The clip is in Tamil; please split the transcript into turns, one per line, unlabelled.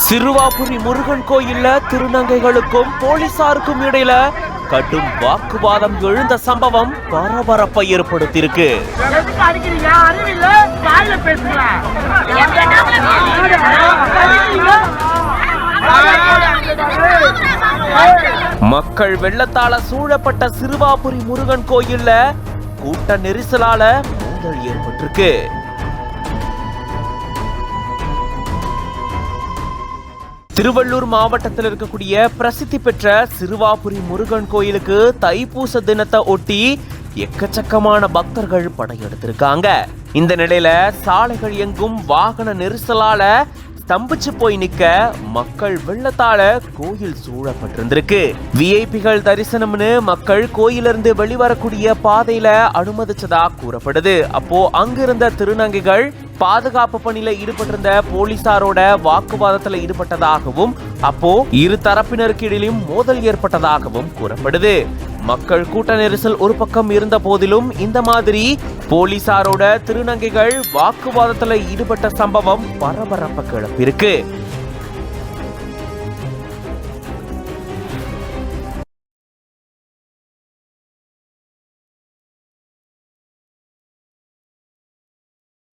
சிறுவாபுரி முருகன் கோயில்ல திருநங்கைகளுக்கும் போலீசாருக்கும் இடையில கடும் வாக்குவாதம் எழுந்த சம்பவம் பரபரப்பை ஏற்படுத்தியிருக்கு. மக்கள் வெள்ளத்தால சூழப்பட்ட சிறுவாபுரி முருகன் கோயில்ல கூட்ட நெரிசலால மோதல் ஏற்பட்டிருக்கு. திருவள்ளூர் மாவட்டத்தில் இருக்கக்கூடிய பிரசித்தி பெற்ற சிறுவாபுரி முருகன் கோயிலுக்கு தைப்பூச தினத்தை ஒட்டி எக்கச்சக்கமான பக்தர்கள் படையெடுத்திருக்காங்க. இந்த நிலையில சாலைகள் எங்கும் வாகன நெரிசலால ஸ்தம்பிச்சு போய் நிக்க மக்கள் வெள்ளத்தால கோயில் சூழப்பட்டிருந்திருக்கு. விஐபிகள் தரிசனம்னு மக்கள் கோயிலிருந்து வெளிவரக்கூடிய பாதையில அனுமதிச்சதா கூறப்படுது. அப்போ அங்கிருந்த திருநங்கைகள் பாதுகாப்பு பணியில ஈடுபட்டிருந்த போலீசாரோட வாக்குவாதத்துல ஈடுபட்டதாகவும் அப்போ இரு தரப்பினருக்கு இடையிலும் மோதல் ஏற்பட்டதாகவும் கூறப்படுது. மக்கள் கூட்ட நெரிசல் ஒரு பக்கம் இருந்த போதிலும் இந்த மாதிரி போலீசாரோட திருநங்கைகள் வாக்குவாதத்துல ஈடுபட்ட சம்பவம் பரபரப்பை கிளப்பியிருக்கு.